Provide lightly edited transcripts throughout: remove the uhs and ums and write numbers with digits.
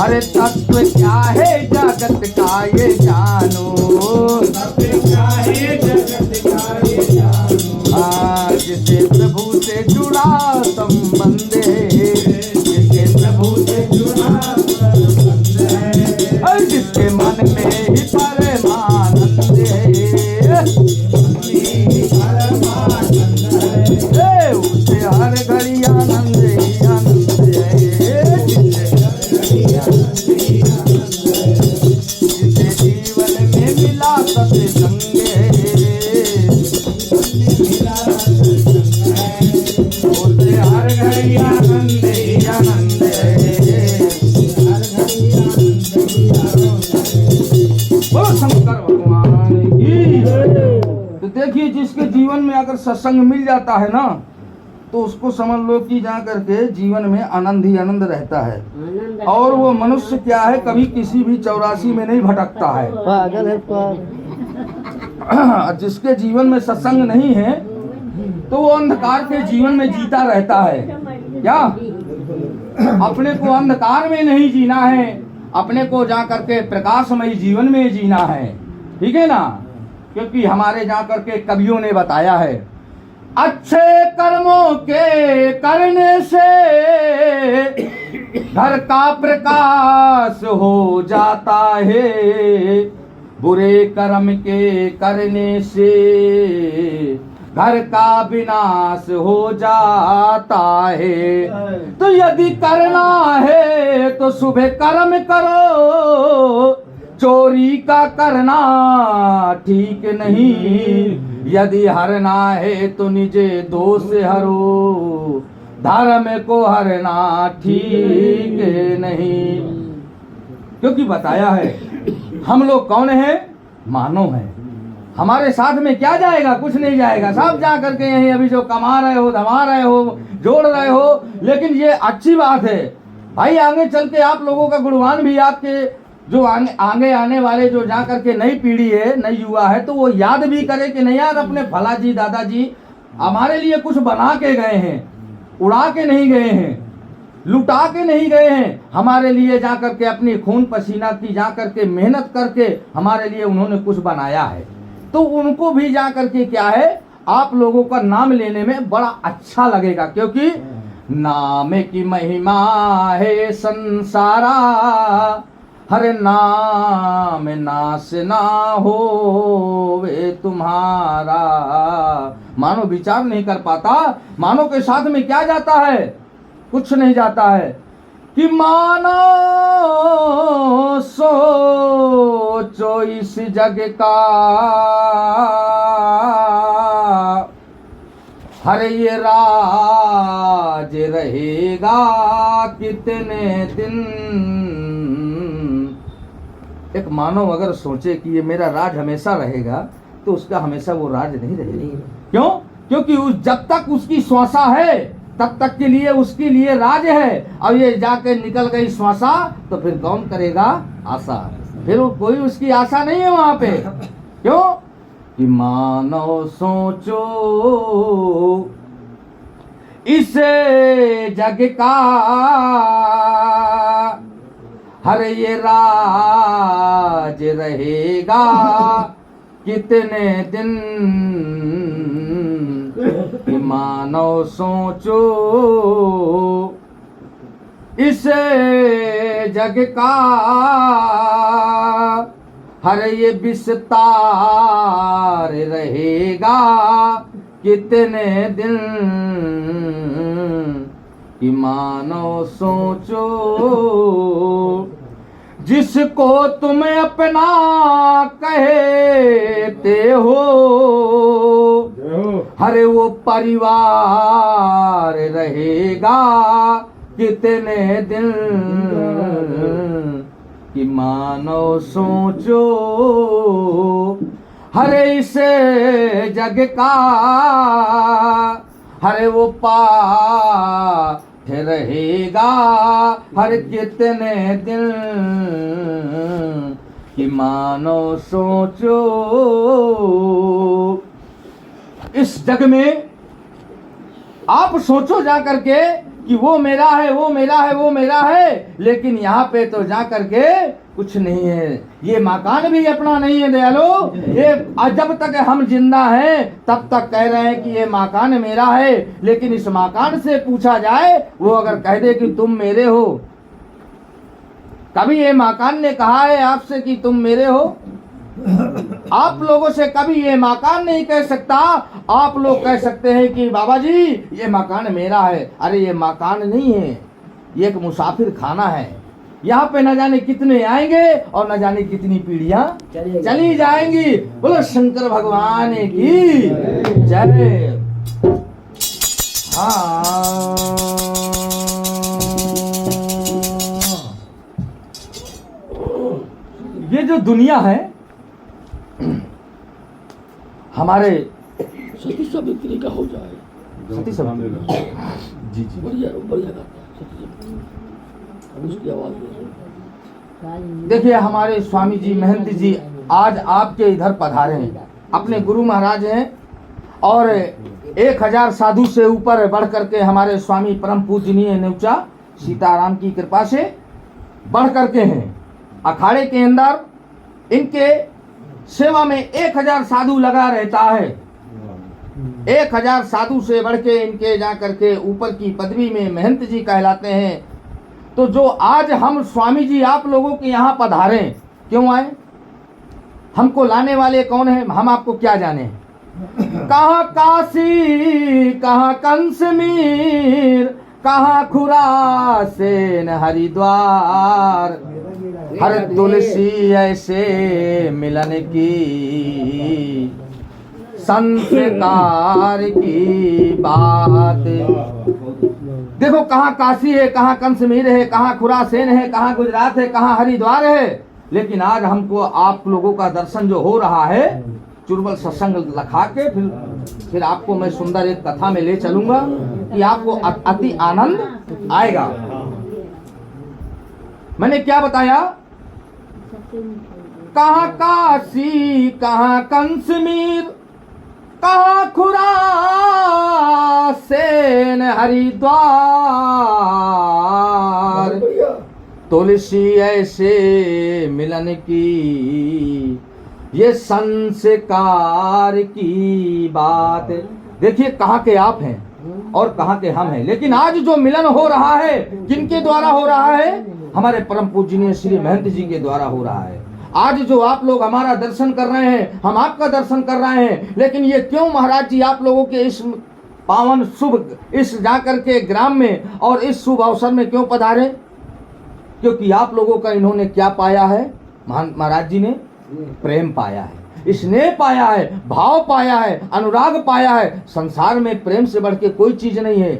अरे तत्व क्या है जगत का ये जानो, तत्व क्या है जगत का ये जानो। जिसे प्रभु से जुड़ा संबंध है, जिसे प्रभु से जुड़ा संबंध है, और जिसके मन में ही परमानंद है, परमानंद है। उसे हर घड़ी आनंद ही आनंद है। जिसे जीवन में मिला सत्संग है, उसे हर घड़ी आनंद ही आनंद है। बोलो शंकर भगवान की। तो देखिए, जिसके जीवन में अगर सत्संग मिल जाता है ना, तो उसको समझ लो कि जा करके जीवन में आनंद ही आनंद रहता है। और वो मनुष्य क्या है, कभी किसी भी चौरासी में नहीं भटकता है। पागल है जिसके जीवन में सत्संग नहीं है, तो वो अंधकार के जीवन में जीता रहता है। क्या अपने को अंधकार में नहीं जीना है, अपने को जा करके प्रकाशमय जीवन में जीना है। ठीक है ना? क्योंकि हमारे जा करके कवियों ने बताया है, अच्छे कर्मों के करने से घर का प्रकाश हो जाता है, बुरे कर्म के करने से घर का विनाश हो जाता है। तो यदि करना है तो शुभ कर्म करो, चोरी का करना ठीक नहीं। यदि हरना है तो निजे दोष हरो, धर्म को हरना ठीक नहीं। क्योंकि बताया है, हम लोग कौन है? मानव है। हमारे साथ में क्या जाएगा? कुछ नहीं जाएगा। सब जा करके यहीं अभी जो कमा रहे हो, धमा रहे हो, जोड़ रहे हो। लेकिन ये अच्छी बात है भाई, आगे चल के आप लोगों का गुणगान भी आपके जो आगे आने वाले जो जा करके नई पीढ़ी है, नई युवा है, तो वो याद भी करे कि नहीं यार, अपने फला जी दादाजी हमारे लिए कुछ बना के गए हैं, उड़ा के नहीं गए हैं, लुटा के नहीं गए हैं। हमारे लिए जा करके अपनी खून पसीना की जा करके मेहनत करके हमारे लिए उन्होंने कुछ बनाया है। तो उनको भी जा करके क्या है, आप लोगों का नाम लेने में बड़ा अच्छा लगेगा। क्योंकि नाम की महिमा है संसारा, हर नाम नाश ना हो वे तुम्हारा। मानो विचार नहीं कर पाता, मानो के साथ में क्या जाता है? कुछ नहीं जाता है। कि मानो सोचो इस जग का, हर ये राज रहेगा कितने दिन। एक मानव अगर सोचे कि ये मेरा राज हमेशा रहेगा, तो उसका हमेशा वो राज नहीं रहेगा। क्यों? क्योंकि जब तक उसकी श्वासा है तब तक के लिए उसके लिए राज है। और ये जाके निकल गई श्वासा, तो फिर कौन करेगा आशा? फिर वो कोई उसकी आशा नहीं है वहां पे। क्यों? कि मानो सोचो इसे जग का, हर ये राज रहेगा कितने दिन। मानो सोचो इसे जग का, हर ये विस्तार रहेगा कितने दिन। कि मानो सोचो जिसको तुम अपना कहते हो, हरे वो परिवार रहेगा कितने दिन। कि मानो सोचो हरे इसे जग का, हरे वो पाठ रहेगा हर कितने दिन। कि मानो सोचो इस जग में, आप सोचो जा करके कि वो मेरा है, वो मेरा है, वो मेरा है, लेकिन यहाँ पे तो जा करके कुछ नहीं है। ये मकान भी अपना नहीं है दयालो। ये जब तक हम जिंदा हैं तब तक कह रहे हैं कि ये मकान मेरा है, लेकिन इस मकान से पूछा जाए, वो अगर कह दे कि तुम मेरे हो, कभी ये मकान ने कहा है आपसे कि तुम मेरे हो? आप लोगों से कभी ये मकान नहीं कह सकता। आप लोग कह सकते हैं कि बाबा जी ये मकान मेरा है। अरे ये मकान नहीं है, ये एक मुसाफिर खाना है। यहाँ पे न जाने कितने आएंगे और न जाने कितनी पीढ़ियां चली जाएंगी। बोलो शंकर भगवान की जय। हाँ, ये जो दुनिया है हमारे सती सब बिक्री का हो जाए। सती सब जी जी बढ़िया बढ़िया गाता है सती सब। अब उसकी आवाज में देखिए हमारे स्वामी जी महंत जी आज आपके इधर पधारे हैं, अपने गुरु महाराज हैं, और 1000 साधु से ऊपर बढ़ करके हमारे स्वामी परम पूजनीय नेवचा सीताराम की कृपा से बढ़ करके हैं। अखाड़े के अंदर इनके सेवा में 1000 साधु लगा रहता है। 1000 साधु से बढ़ के इनके जा करके ऊपर की पदवी में महंत जी कहलाते हैं। तो जो आज हम स्वामी जी आप लोगों के यहाँ पधारे, क्यों आए? हमको लाने वाले कौन है? हम आपको क्या जाने? कहाँ काशी, कहाँ कंसमीर, कहाँ खुरासेन हरिद्वार, हर तुलसी ऐसे मिलन की संस्कार की बात। देखो कहाँ काशी है, कहाँ कंसमीर है, कहाँ खुरासेन है, कहाँ गुजरात है, कहाँ हरिद्वार है, लेकिन आज हमको आप लोगों का दर्शन जो हो रहा है, चुरबल सत्संग लखा के फिर आपको मैं सुंदर एक कथा में ले चलूंगा कि आपको अति आनंद आएगा। मैंने क्या बताया? कहाँ काशी, कहाँ कंसमीर, कहाँ खुरासेन हरिद्वार, तुलसी ऐसे मिलन की ये संस्कार की बात। देखिए कहाँ के आप हैं और कहाँ के हम हैं, लेकिन आज जो मिलन हो रहा है किनके द्वारा हो रहा है? हमारे परम पूजनीय श्री महंत जी के द्वारा हो रहा है। आज जो आप लोग हमारा दर्शन कर रहे हैं, हम आपका दर्शन कर रहे हैं, लेकिन ये क्यों महाराज जी आप लोगों के इस पावन शुभ इस जाकर के ग्राम में और इस शुभ अवसर में क्यों पधारे? क्योंकि आप लोगों का इन्होंने क्या पाया है? महाराज जी ने प्रेम पाया है, स्नेह पाया है, भाव पाया है, अनुराग पाया है। संसार में प्रेम से बढ़ के कोई चीज नहीं है।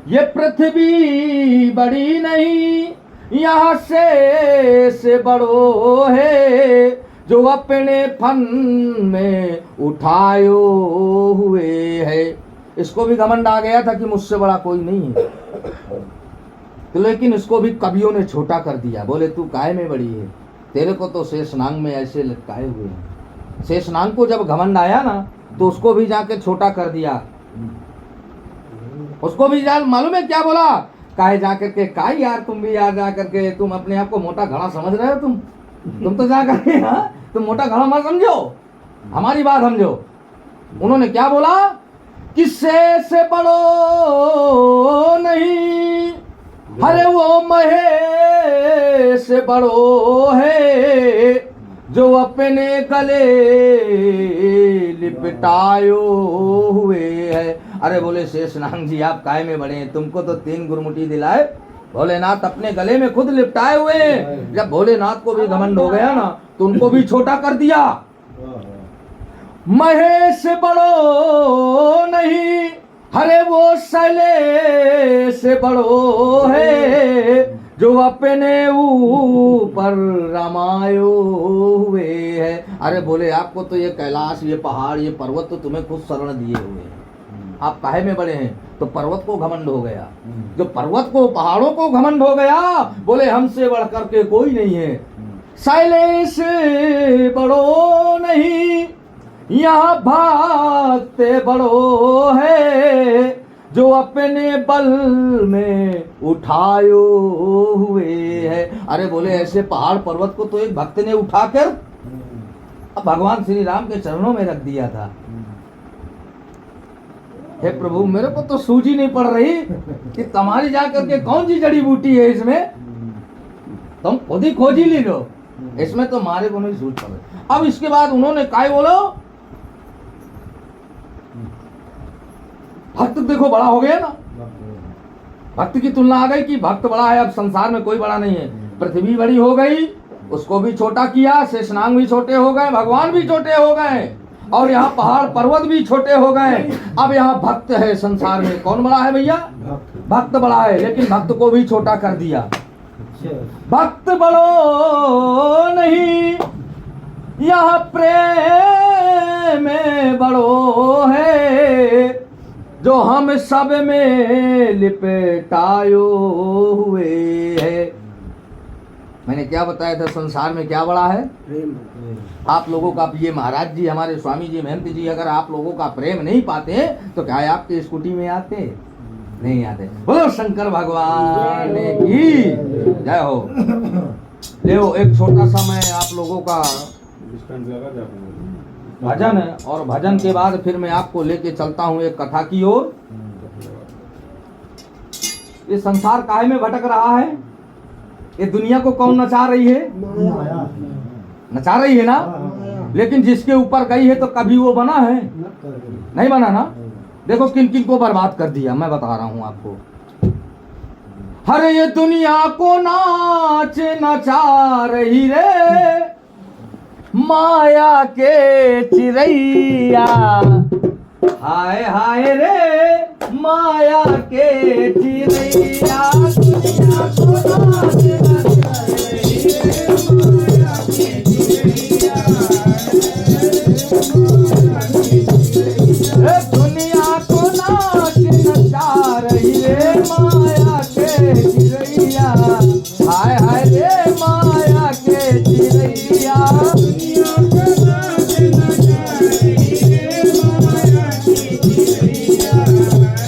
ये पृथ्वी बड़ी नहीं, यहाँ से बड़ो है, जो अपने फन में उठायो हुए है। इसको भी घमंड आ गया था कि मुझसे बड़ा कोई नहीं है, तो लेकिन इसको भी कवियों ने छोटा कर दिया। बोले तू काय में बड़ी है, तेरे को तो शेषनाग में ऐसे लटकाए हुए हैं। शेषनाग को जब घमंड आया ना तो उसको भी जाके छोटा कर दिया। उसको भी मालूम है क्या बोला? काहे जाकर के काय यार, तुम भी यार जाकर के तुम अपने आप को मोटा घड़ा समझ रहे हो। तुम तो जाकर के तुम मोटा घड़ा मत समझो, हमारी बात समझो। उन्होंने क्या बोला? किससे से बड़ो नहीं, अरे वो महेश बड़ो है, जो अपने गले लिपटायो हुए है। अरे बोले शेषनाग जी आप काय में बड़े हैं, तुमको तो 3 गुरमुठी दिलाए, भोलेनाथ अपने गले में खुद लिपटाए हुए हैं। जब भोलेनाथ को भी घमंड हो गया ना तो उनको भी छोटा कर दिया। महेश बड़ो नहीं, अरे वो सले से बड़ो है, जो अपने ऊपर रमायो हुए है। अरे बोले आपको तो ये कैलाश, ये पहाड़, ये पर्वत तो तुम्हें खुद शरण दिए हुए हैं, आप काहे में बड़े हैं? तो पर्वत को घमंड हो गया। जो पर्वत को, पहाड़ों को घमंड हो गया, बोले हमसे बढ़ करके कोई नहीं है। शैलेश बड़ो नहीं, यहाँ भक्त बड़ो है, जो अपने बल में उठायो हुए है। अरे बोले ऐसे पहाड़ पर्वत को तो एक भक्त ने उठाकर अब भगवान श्री राम के चरणों में रख दिया था। हे प्रभु, मेरे को तो सूझी नहीं पड़ रही कि तुम्हारी जाकर के कौन सी जड़ी बूटी है इसमें, तुम खुद ही खोज ही ले लो, इसमें तो हमारे को नहीं सूझ पड़ रही। अब इसके बाद उन्होंने काय बोलो, भक्त देखो बड़ा हो गया ना, भक्त की तुलना आ गई कि भक्त बड़ा है, अब संसार में कोई बड़ा नहीं है। पृथ्वी बड़ी हो गई, उसको भी छोटा किया, शेषनाग भी छोटे हो गए, भगवान भी छोटे हो गए, और यहाँ पहाड़ पर्वत भी छोटे हो गए। अब यहाँ भक्त है संसार में, कौन बड़ा है भैया? भक्त बड़ा है, लेकिन भक्त को भी छोटा कर दिया। भक्त बड़ो नहीं, यह प्रेम में बड़ो है, जो हम सब में लिपटायो हुए है। मैंने क्या बताया था, संसार में क्या बड़ा है? प्रेम। आप लोगों का, ये महाराज जी, हमारे स्वामी जी, महंत जी, अगर आप लोगों का प्रेम नहीं पाते तो क्या आपके स्कूटी में आते? नहीं आते। बोलो शंकर भगवान की जय हो। देखो एक छोटा सा मैं आप लोगों का भजन है, और भजन के बाद फिर मैं आपको लेके चलता हूँ एक कथा की ओर। ये संसार काहे में भटक रहा है? ये दुनिया को कौन नचा रही है? नचा रही है ना। लेकिन जिसके ऊपर गई है तो कभी वो बना है? नहीं बना ना। देखो किन किन को बर्बाद कर दिया, मैं बता रहा हूं आपको। हर ये दुनिया को नाच नचा रही रे, माया के चिरैया, हाय हाय रे माया के चिरैया, दुनिया को नाच नचा रही रे, माया के चिरैया, दुनिया को नाच नचा रही रे, माया